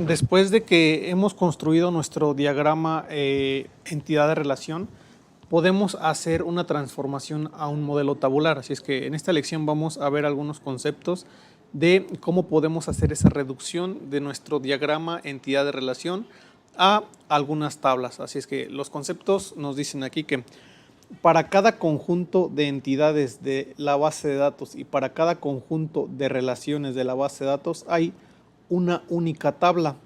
Después de que hemos construido nuestro diagrama entidad de relación, podemos hacer una transformación a un modelo tabular. Así es que en esta lección vamos a ver algunos conceptos de cómo podemos hacer esa reducción de nuestro diagrama entidad de relación a algunas tablas. Así es que los conceptos nos dicen aquí que para cada conjunto de entidades de la base de datos y para cada conjunto de relaciones de la base de datos hay una única tabla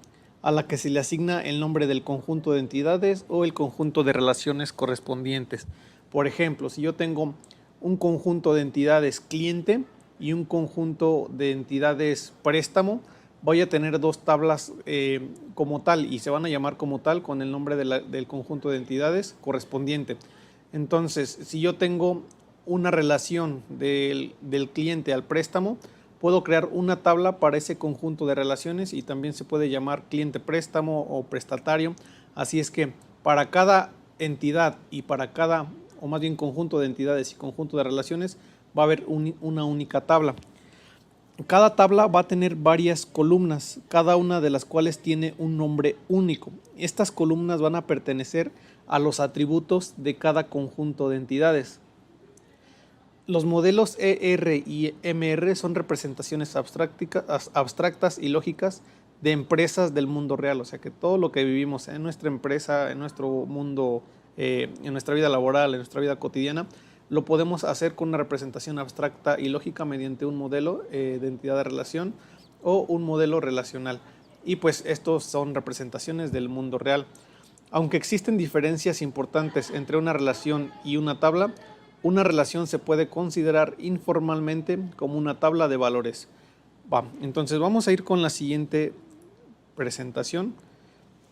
a la que se le asigna el nombre del conjunto de entidades o el conjunto de relaciones correspondientes. Por ejemplo, si yo tengo un conjunto de entidades cliente y un conjunto de entidades préstamo, voy a tener dos tablas como tal y se van a llamar como tal con el nombre del conjunto de entidades correspondiente. Entonces, si yo tengo una relación del cliente al préstamo, puedo crear una tabla para ese conjunto de relaciones y también se puede llamar cliente préstamo o prestatario. Así es que para cada entidad y para cada, o más bien conjunto de entidades y conjunto de relaciones, va a haber una única tabla. Cada tabla va a tener varias columnas, cada una de las cuales tiene un nombre único. Estas columnas van a pertenecer a los atributos de cada conjunto de entidades. Los modelos ER y MR son representaciones abstractas y lógicas de empresas del mundo real. O sea que todo lo que vivimos en nuestra empresa, en nuestro mundo, en nuestra vida laboral, en nuestra vida cotidiana, lo podemos hacer con una representación abstracta y lógica mediante un modelo de entidad de relación o un modelo relacional. Y pues estos son representaciones del mundo real. Aunque existen diferencias importantes entre una relación y una tabla, una relación se puede considerar informalmente como una tabla de valores. Entonces vamos a ir con la siguiente presentación.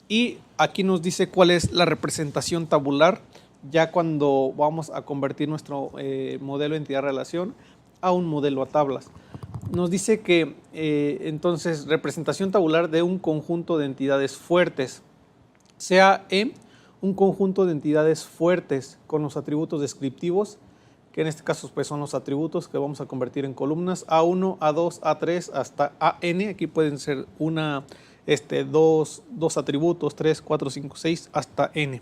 Y aquí nos dice cuál es la representación tabular ya cuando vamos a convertir nuestro modelo entidad-relación a un modelo a tablas. Nos dice que entonces representación tabular de un conjunto de entidades fuertes, sea E un conjunto de entidades fuertes con los atributos descriptivos, que en este caso pues, son los atributos que vamos a convertir en columnas A1, A2, A3 hasta AN. Aquí pueden ser dos atributos, 3, 4, 5, 6 hasta N.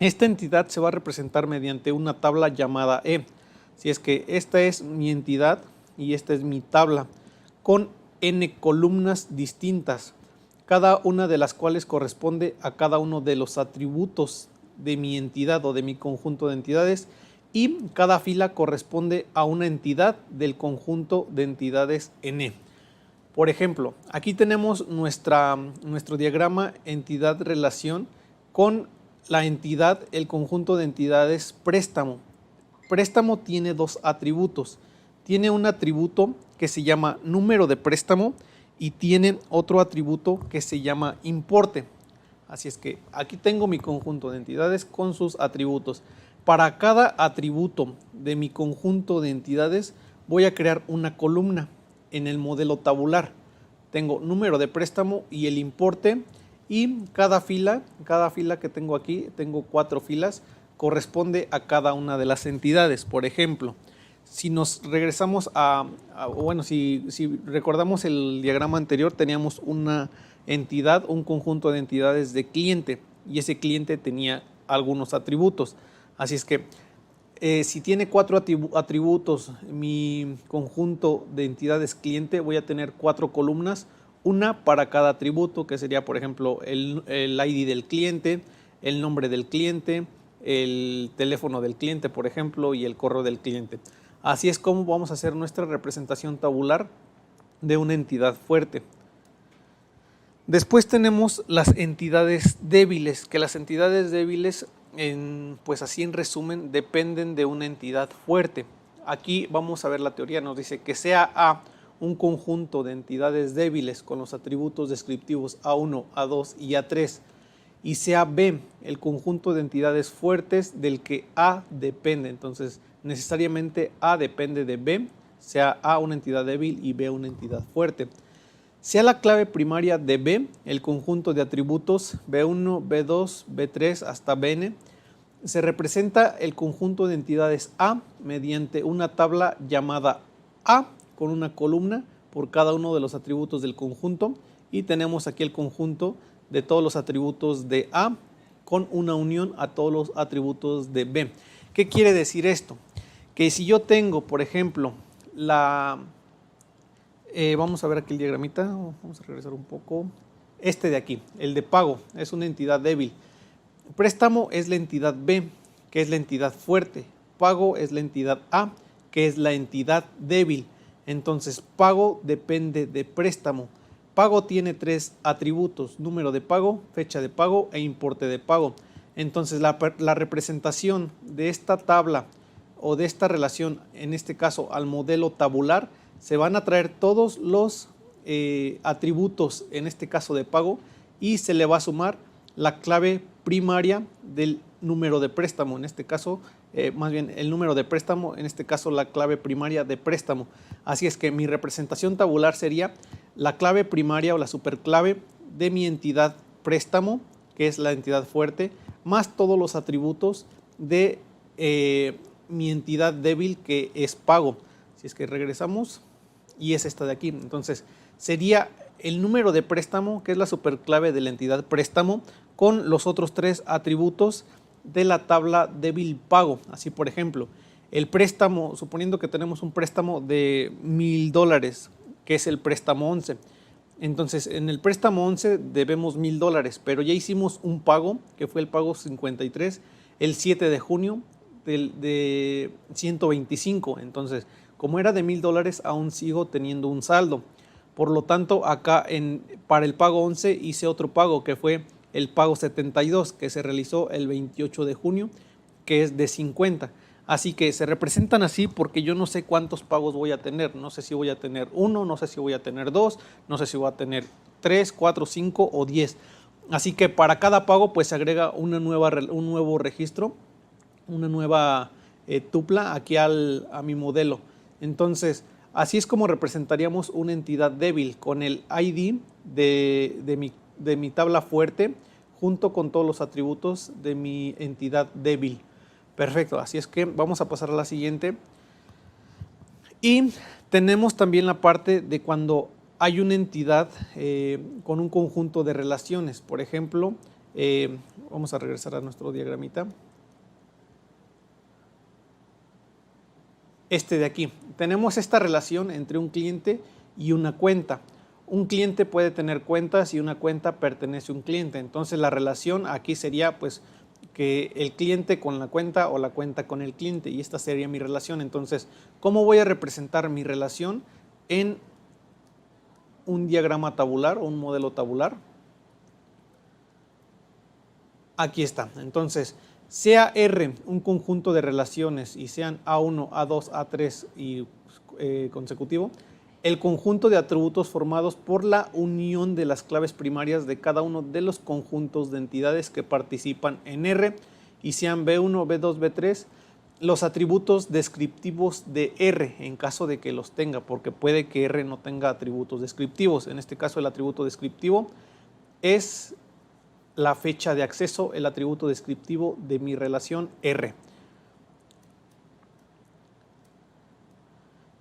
Esta entidad se va a representar mediante una tabla llamada E. Si es que esta es mi entidad y esta es mi tabla con N columnas distintas, cada una de las cuales corresponde a cada uno de los atributos de mi entidad o de mi conjunto de entidades, y cada fila corresponde a una entidad del conjunto de entidades N. Por ejemplo, aquí tenemos nuestro diagrama entidad-relación con la entidad, el conjunto de entidades préstamo. Préstamo tiene dos atributos. Tiene un atributo que se llama número de préstamo y tiene otro atributo que se llama importe. Así es que aquí tengo mi conjunto de entidades con sus atributos. Para cada atributo de mi conjunto de entidades voy a crear una columna en el modelo tabular. Tengo número de préstamo y el importe, y cada fila que tengo aquí, tengo 4 filas, corresponde a cada una de las entidades. Por ejemplo, si nos regresamos si recordamos el diagrama anterior, teníamos una entidad, un conjunto de entidades de cliente, y ese cliente tenía algunos atributos. Así es que si tiene 4 atributos mi conjunto de entidades cliente, voy a tener 4 columnas, una para cada atributo, que sería, por ejemplo, el ID del cliente, el nombre del cliente, el teléfono del cliente, por ejemplo, y el correo del cliente. Así es como vamos a hacer nuestra representación tabular de una entidad fuerte. Después tenemos las entidades débiles, que las entidades débiles, pues así en resumen, dependen de una entidad fuerte. Aquí vamos a ver la teoría, nos dice que sea A un conjunto de entidades débiles con los atributos descriptivos A1, A2 y A3, y sea B el conjunto de entidades fuertes del que A depende. Entonces necesariamente A depende de B, sea A una entidad débil y B una entidad fuerte. Sea la clave primaria de B el conjunto de atributos B1, B2, B3 hasta Bn, se representa el conjunto de entidades A mediante una tabla llamada A con una columna por cada uno de los atributos del conjunto y tenemos aquí el conjunto de todos los atributos de A con una unión a todos los atributos de B. ¿Qué quiere decir esto? Que si yo tengo, por ejemplo, vamos a ver aquí el diagramita, vamos a regresar un poco. Este de aquí, el de pago, es una entidad débil. Préstamo es la entidad B, que es la entidad fuerte. Pago es la entidad A, que es la entidad débil. Entonces, pago depende de préstamo. Pago tiene tres atributos: número de pago, fecha de pago e importe de pago. Entonces, la representación de esta tabla o de esta relación, en este caso al modelo tabular, se van a traer todos los atributos, en este caso de pago, y se le va a sumar la clave primaria del número de préstamo, en este caso, más bien el número de préstamo, en este caso la clave primaria de préstamo. Así es que mi representación tabular sería la clave primaria o la superclave de mi entidad préstamo, que es la entidad fuerte, más todos los atributos de mi entidad débil, que es pago. Si es que regresamos, y es esta de aquí. Entonces, sería el número de préstamo, que es la superclave de la entidad préstamo, con los otros tres atributos de la tabla débil pago. Así, por ejemplo, el préstamo, suponiendo que tenemos un préstamo de $1,000, que es el préstamo 11. Entonces, en el préstamo 11 debemos $1,000, pero ya hicimos un pago, que fue el pago 53, el 7 de junio de 125. Entonces, como era de $1,000, aún sigo teniendo un saldo. Por lo tanto, acá para el pago 11 hice otro pago, que fue el pago 72, que se realizó el 28 de junio, que es de 50. Así que se representan así porque yo no sé cuántos pagos voy a tener. No sé si voy a tener 1, no sé si voy a tener 2, no sé si voy a tener 3, 4, 5 o 10. Así que para cada pago pues se agrega un nuevo registro, una nueva tupla aquí a mi modelo. Entonces, así es como representaríamos una entidad débil, con el ID de mi tabla fuerte junto con todos los atributos de mi entidad débil. Perfecto, así es que vamos a pasar a la siguiente. Y tenemos también la parte de cuando hay una entidad con un conjunto de relaciones. Por ejemplo, vamos a regresar a nuestro diagramita. Este de aquí. Tenemos esta relación entre un cliente y una cuenta. Un cliente puede tener cuentas y una cuenta pertenece a un cliente. Entonces la relación aquí sería pues que el cliente con la cuenta o la cuenta con el cliente, y esta sería mi relación. Entonces, ¿cómo voy a representar mi relación en un diagrama tabular o un modelo tabular? Aquí está. Entonces, sea R un conjunto de relaciones y sean A1, A2, A3 y consecutivo, el conjunto de atributos formados por la unión de las claves primarias de cada uno de los conjuntos de entidades que participan en R, y sean B1, B2, B3, los atributos descriptivos de R, en caso de que los tenga, porque puede que R no tenga atributos descriptivos. En este caso, el atributo descriptivo es la fecha de acceso, el atributo descriptivo de mi relación R.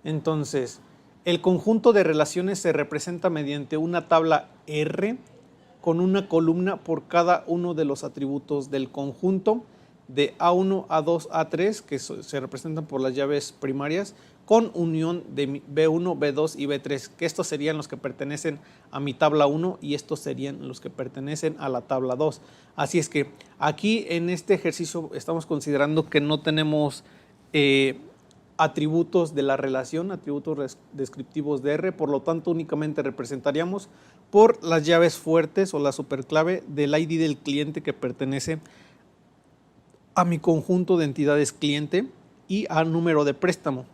Entonces, el conjunto de relaciones se representa mediante una tabla R con una columna por cada uno de los atributos del conjunto, de A1, A2, A3, que se representan por las llaves primarias, con unión de B1, B2 y B3, que estos serían los que pertenecen a mi tabla 1 y estos serían los que pertenecen a la tabla 2. Así es que aquí en este ejercicio estamos considerando que no tenemos atributos de la relación, atributos descriptivos de R, por lo tanto únicamente representaríamos por las llaves fuertes o la superclave del ID del cliente, que pertenece a mi conjunto de entidades cliente, y al número de préstamo,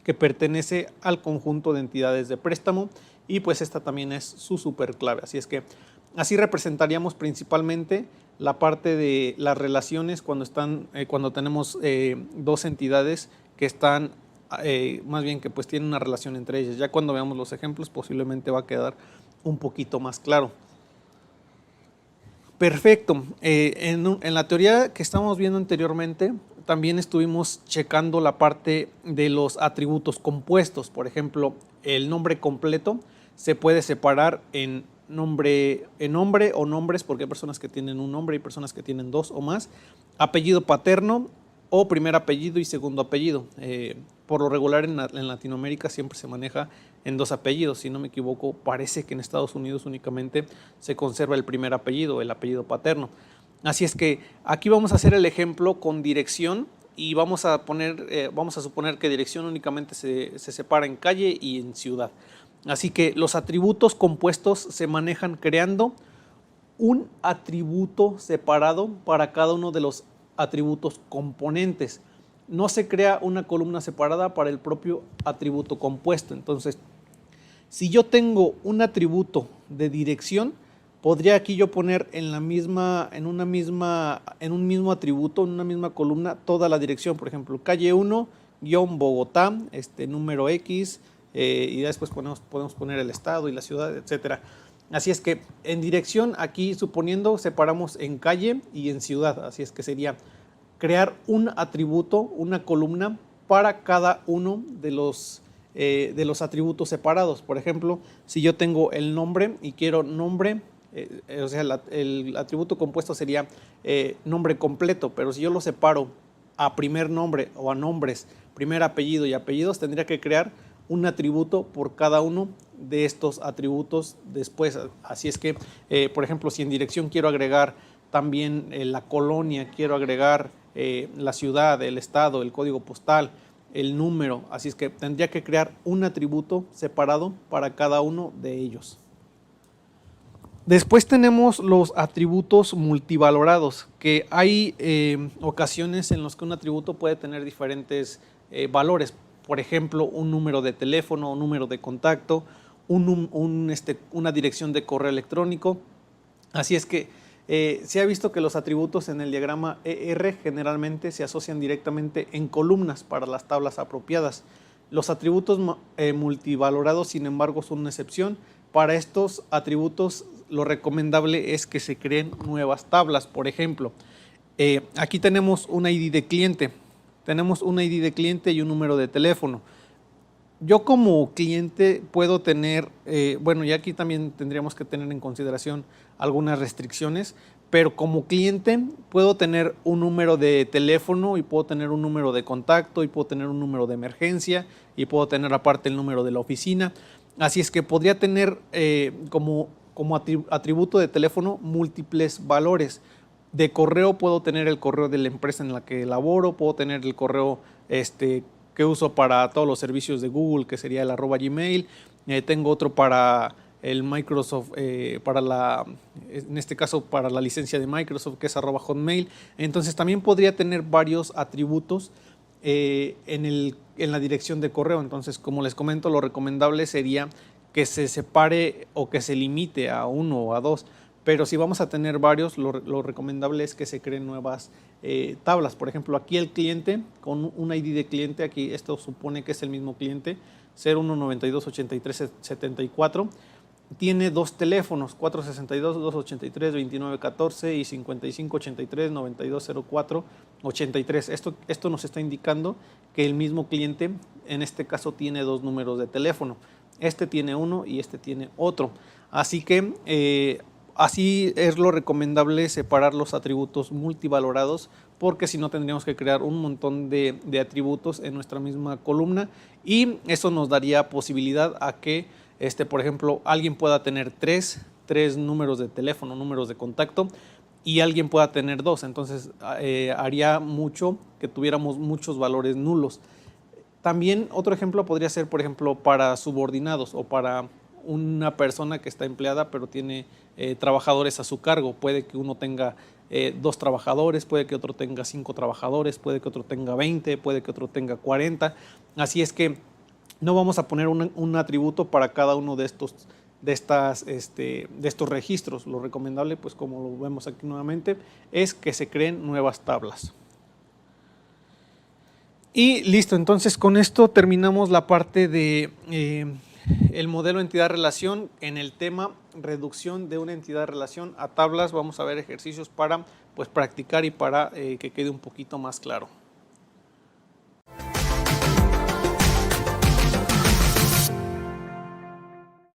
que pertenece al conjunto de entidades de préstamo, y pues esta también es su superclave. Así es que así representaríamos principalmente la parte de las relaciones cuando tenemos dos entidades que están, más bien que pues tienen una relación entre ellas. Ya cuando veamos los ejemplos posiblemente va a quedar un poquito más claro. Perfecto. En la teoría que estábamos viendo anteriormente, también estuvimos checando la parte de los atributos compuestos. Por ejemplo, el nombre completo se puede separar en nombre o nombres, porque hay personas que tienen un nombre y personas que tienen dos o más, apellido paterno o primer apellido y segundo apellido. Por lo regular en Latinoamérica siempre se maneja en dos apellidos. Si no me equivoco, parece que en Estados Unidos únicamente se conserva el primer apellido, el apellido paterno. Así es que aquí vamos a hacer el ejemplo con dirección y vamos a suponer que dirección únicamente se separa en calle y en ciudad. Así que los atributos compuestos se manejan creando un atributo separado para cada uno de los atributos componentes. No se crea una columna separada para el propio atributo compuesto. Entonces, si yo tengo un atributo de dirección, podría aquí yo poner en un mismo atributo, en una misma columna, toda la dirección. Por ejemplo, calle 1, Bogotá, número X, y después podemos poner el estado y la ciudad, etcétera. Así es que en dirección, aquí suponiendo, separamos en calle y en ciudad. Así es que sería crear un atributo, una columna para cada uno de los atributos separados. Por ejemplo, si yo tengo el nombre y quiero nombre, o sea, el atributo compuesto sería nombre completo, pero si yo lo separo a primer nombre o a nombres, primer apellido y apellidos, tendría que crear un atributo por cada uno de estos atributos después. Así es que, por ejemplo, si en dirección quiero agregar también la colonia, quiero agregar la ciudad, el estado, el código postal, el número, así es que tendría que crear un atributo separado para cada uno de ellos. Después tenemos los atributos multivalorados, que hay ocasiones en las que un atributo puede tener diferentes valores. Por ejemplo, un número de teléfono, un número de contacto, una dirección de correo electrónico. Así es que se ha visto que los atributos en el diagrama ER generalmente se asocian directamente en columnas para las tablas apropiadas. Los atributos multivalorados, sin embargo, son una excepción. Para estos atributos, lo recomendable es que se creen nuevas tablas. Por ejemplo, aquí tenemos un ID de cliente. Tenemos un ID de cliente y un número de teléfono. Yo como cliente puedo tener, y aquí también tendríamos que tener en consideración algunas restricciones, pero como cliente puedo tener un número de teléfono y puedo tener un número de contacto y puedo tener un número de emergencia y puedo tener aparte el número de la oficina. Así es que podría tener como atributo de teléfono múltiples valores. De correo puedo tener el correo de la empresa en la que laboro, puedo tener el correo que uso para todos los servicios de Google, que sería el @Gmail. Tengo otro para el Microsoft, en este caso para la licencia de Microsoft, que es @Hotmail. Entonces también podría tener varios atributos en la dirección de correo. Entonces, como les comento, lo recomendable sería que se separe o que se limite a uno o a dos. Pero si vamos a tener varios, lo recomendable es que se creen nuevas tablas. Por ejemplo, aquí el cliente, con un ID de cliente, aquí esto supone que es el mismo cliente, 01928374, tiene dos teléfonos, 462-283-2914 y 5583-9204-83. Esto nos está indicando que el mismo cliente, en este caso, tiene dos números de teléfono. Este tiene uno y este tiene otro. Así que así es lo recomendable separar los atributos multivalorados, porque si no tendríamos que crear un montón de atributos en nuestra misma columna y eso nos daría posibilidad a que, por ejemplo, alguien pueda tener tres números de teléfono, números de contacto, y alguien pueda tener dos. Entonces haría mucho que tuviéramos muchos valores nulos. También otro ejemplo podría ser, por ejemplo, para subordinados o para una persona que está empleada pero tiene trabajadores a su cargo. Puede que uno tenga 2 trabajadores, puede que otro tenga 5 trabajadores, puede que otro tenga 20, puede que otro tenga 40. Así es que no vamos a poner un atributo para cada uno de estos registros. Lo recomendable, pues como lo vemos aquí nuevamente, es que se creen nuevas tablas. Y listo, entonces con esto terminamos la parte de el modelo entidad-relación. En el tema reducción de una entidad-relación a tablas vamos a ver ejercicios para practicar y para que quede un poquito más claro.